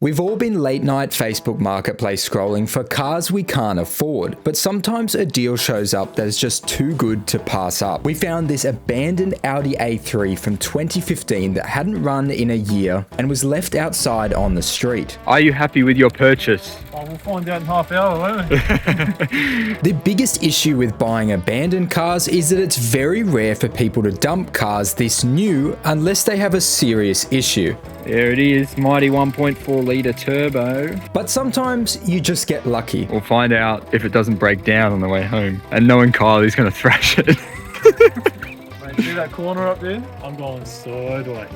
We've all been late night Facebook Marketplace scrolling for cars we can't afford, but sometimes a deal shows up that is just too good to pass up. We found this abandoned Audi A3 from 2015 that hadn't run in a year and was left outside on the street. Are you happy with your purchase? Oh, we'll find out in half hour, won't we? The biggest issue with buying abandoned cars is that it's very rare for people to dump cars this new unless they have a serious issue. There it is, mighty 1.4 litre turbo. But sometimes you just get lucky. We'll find out if it doesn't break down on the way home. And knowing Kylie's going to thrash it. Mate, see that corner up there? I'm going sideways.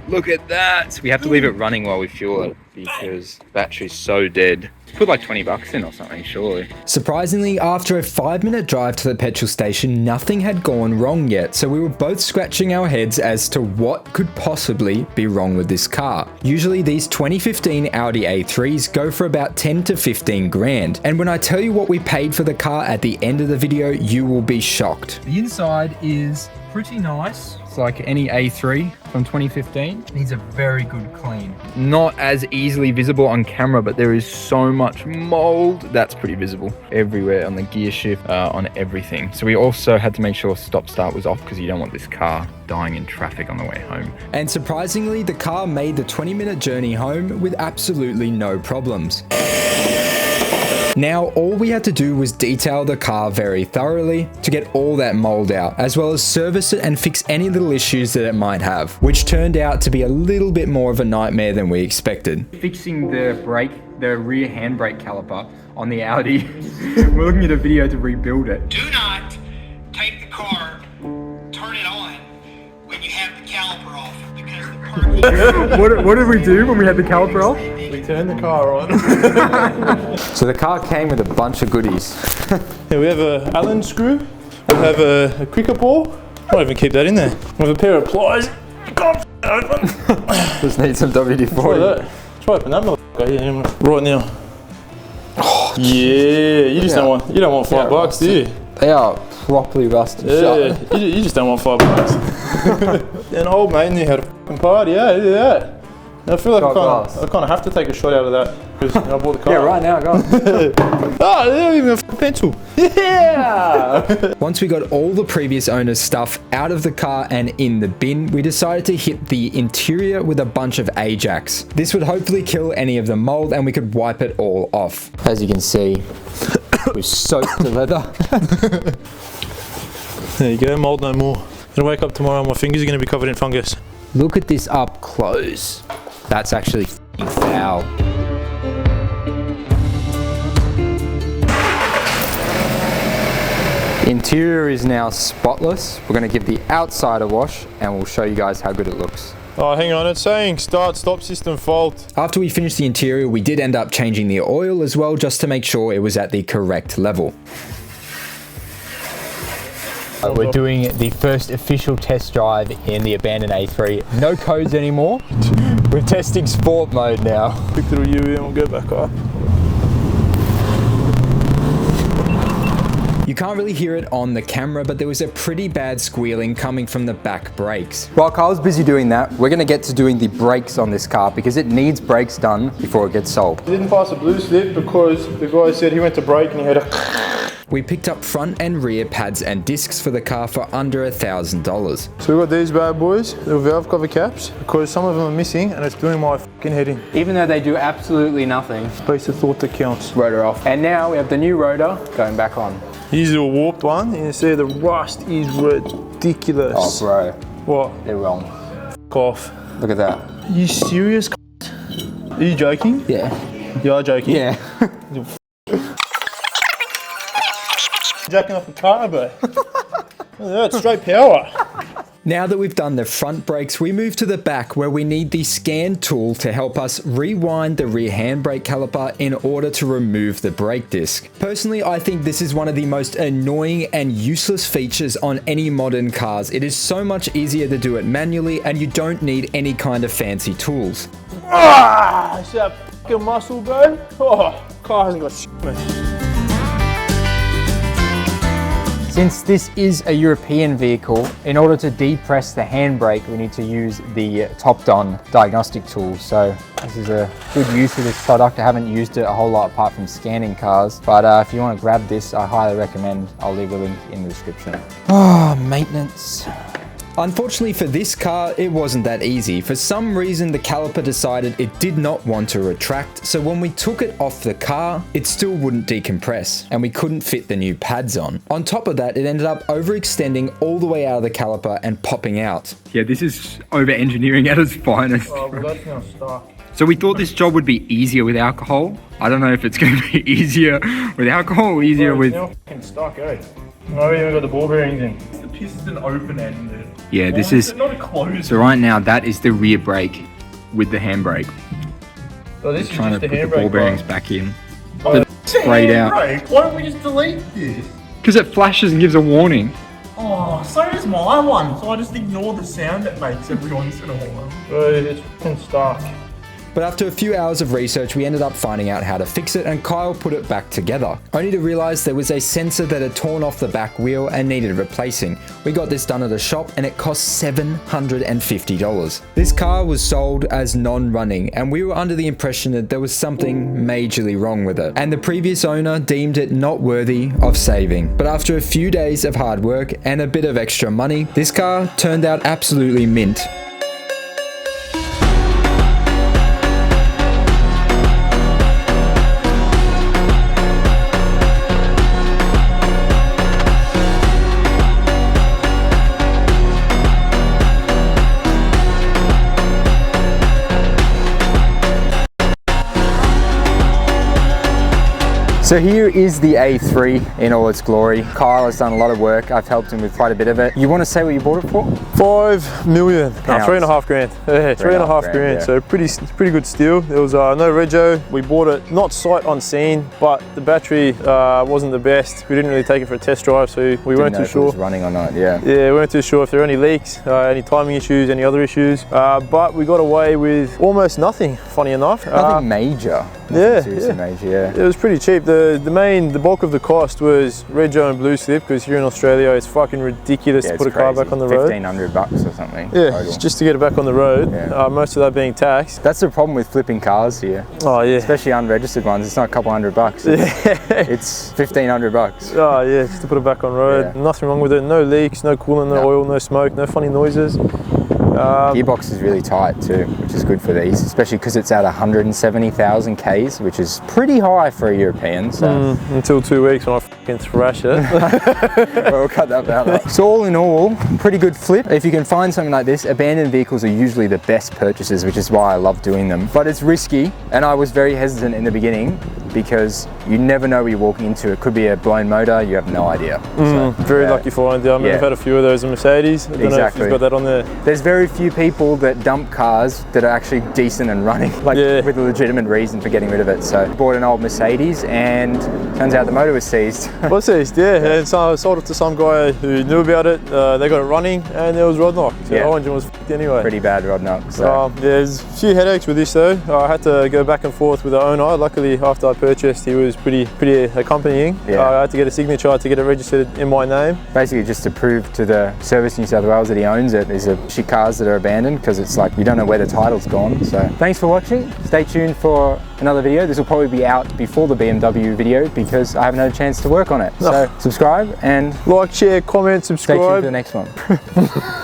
Look at that. We have to leave it running while we fuel it because the battery's so dead. Put like 20 bucks in or something, surely. Surprisingly, after a 5-minute drive to the petrol station, nothing had gone wrong yet, so we were both scratching our heads as to what could possibly be wrong with this car. Usually these 2015 Audi A3s go for about 10 to 15 grand, and when I tell you what we paid for the car at the end of the video, you will be shocked. The inside is pretty nice. It's like any A3 from 2015. Needs a very good clean. Not as easily visible on camera, but there is so much mold. That's pretty visible everywhere on the gear shift, on everything. So we also had to make sure stop start was off because you don't want this car dying in traffic on the way home. And surprisingly, the car made the 20-minute journey home with absolutely no problems. Now, all we had to do was detail the car very thoroughly to get all that mold out, as well as service it and fix any little issues that it might have, which turned out to be a little bit more of a nightmare than we expected. Fixing the rear handbrake caliper on the Audi. We're looking at a video to rebuild it. Do not take the car, turn it on when you have the caliper off, because the parking... What did we do when we had the caliper off? We turned the car on. So the car came with a bunch of goodies. Yeah, we have a Allen screw. We have a cricket ball. I might even keep that in there. We have a pair of pliers. God, open. Just need some WD-40. Try open that motherfucker here right now. Oh, yeah, you just don't want $5, do you? They are properly rusted. Yeah, you just don't want $5. An old mate knew how to fucking party. Yeah, look at that. I feel like I kind of have to take a shot out of that because I bought the car. Yeah, right now, go on. Oh, they don't even have a pencil. Yeah! Once we got all the previous owner's stuff out of the car and in the bin, we decided to hit the interior with a bunch of Ajax. This would hopefully kill any of the mold and we could wipe it all off. As you can see, we've soaked the leather. There you go, mold no more. Gonna wake up tomorrow and my fingers are gonna be covered in fungus. Look at this up close. That's actually f***ing foul. Interior is now spotless. We're going to give the outside a wash and we'll show you guys how good it looks. Oh, hang on, it's saying start-stop system fault. After we finished the interior, we did end up changing the oil as well, just to make sure it was at the correct level. We're doing the first official test drive in the abandoned A3. No codes anymore. We're testing sport mode now. Quick little U and we'll go back up. You can't really hear it on the camera, but there was a pretty bad squealing coming from the back brakes. While Kyle's busy doing that, we're gonna get to doing the brakes on this car because it needs brakes done before it gets sold. He didn't pass a blue slip because the guy said he went to brake and he had a... We picked up front and rear pads and discs for the car for under $1,000. So we've got these bad boys, the valve cover caps, because some of them are missing and it's doing my fucking head in. Even though they do absolutely nothing. Space of thought that counts. Rotor off. And now we have the new rotor going back on. Here's a warped one, and you see the rust is ridiculous. Oh bro. What? They're wrong. F*** off. Look at that. Are you serious, c***? Are you joking? Yeah. You are joking? Yeah. Jacking off a car, bro. That's straight power. Now that we've done the front brakes, we move to the back where we need the scan tool to help us rewind the rear handbrake caliper in order to remove the brake disc. Personally, I think this is one of the most annoying and useless features on any modern cars. It is so much easier to do it manually and you don't need any kind of fancy tools. Ah, see that fucking muscle, bro? Oh, car hasn't got shit, man. Since this is a European vehicle, in order to depress the handbrake, we need to use the Top-Don diagnostic tool. So this is a good use of this product. I haven't used it a whole lot apart from scanning cars, but if you want to grab this, I highly recommend. I'll leave a link in the description. Oh, maintenance. Unfortunately for this car, it wasn't that easy. For some reason, the caliper decided it did not want to retract, so when we took it off the car, it still wouldn't decompress, and we couldn't fit the new pads on. On top of that, it ended up overextending all the way out of the caliper and popping out. Yeah, this is over-engineering at its finest. Oh, well, that's now stuck. So we thought this job would be easier with alcohol. I don't know if it's going to be easier with alcohol or easier with... It's now fucking stuck, eh? Oh, we even got the ball bearings in. The piston open-ended. Yeah, this is... Not a closed. So right now, that is the rear brake with the handbrake. Oh, this is Trying just to the put the ball handbrake. bearings back in. Oh, They're sprayed out. Handbrake? Why don't we just delete this? Because it flashes and gives a warning. Oh, so does my one. So I just ignore the sound it makes every once in a while. Bro, it's fucking stuck. But after a few hours of research, we ended up finding out how to fix it, and Kyle put it back together, only to realize there was a sensor that had torn off the back wheel and needed replacing. We got this done at a shop and it cost $750. This car was sold as non-running, and we were under the impression that there was something majorly wrong with it, and the previous owner deemed it not worthy of saving. But after a few days of hard work and a bit of extra money, this car turned out absolutely mint. So here is the A3 in all its glory. Kyle has done a lot of work. I've helped him with quite a bit of it. You want to say what you bought it for? 5 million. No, Pounds. 3.5 grand. Yeah, 3.5 grand. Yeah. So pretty good steal. There was no rego. We bought it not sight unseen, but the battery wasn't the best. We didn't really take it for a test drive, so we weren't too If it sure. was running or not, yeah. Yeah, we weren't too sure if there were any leaks, any timing issues, any other issues. But we got away with almost nothing, funny enough. Nothing major. Yeah, Seriously major, yeah. It was pretty cheap. The bulk of the cost was rego and blue slip, because here in Australia it's fucking ridiculous to put a car back on the road. $1,500 or something. Yeah, total. just to get it back on the road. Yeah. Most of that being taxed. That's the problem with flipping cars here. Oh yeah. Especially unregistered ones. It's not a couple $100. It's $1,500. Oh yeah, just to put it back on road. Yeah. Nothing wrong with it. No leaks, no coolant, no oil, no smoke, no funny noises. Gearbox is really tight too, which is good for these, especially because it's at 170,000 Ks, which is pretty high for a European. So Until 2 weeks when I fucking thrash it. we'll cut that out. So all in all, pretty good flip. If you can find something like this, abandoned vehicles are usually the best purchases, which is why I love doing them. But it's risky, and I was very hesitant in the beginning because you never know what you're walking into. It could be a blown motor, you have no idea. So, Very lucky find. I mean, I've had a few of those in Mercedes. I don't know if you've got that on there. There's very few people that dump cars that are actually decent and running, like with a legitimate reason for getting rid of it. So I bought an old Mercedes, and turns out the motor was seized. Was seized, yeah. And so I sold it to some guy who knew about it. They got it running, and there was rod knock. So the whole engine was f***ed anyway. Pretty bad rod knock. So. There's a few headaches with this though. I had to go back and forth with the owner. Luckily, after I purchased, he was pretty accompanying. I had to get a signature to get it registered in my name. Basically, just to prove to the Service New South Wales that he owns it, is a shit cars that are abandoned, because it's like you don't know where the title's gone. So thanks for watching. Stay tuned for another video. This will probably be out before the BMW video because I haven't had a chance to work on it. So subscribe and like, share, comment, subscribe. stay tuned for the next one.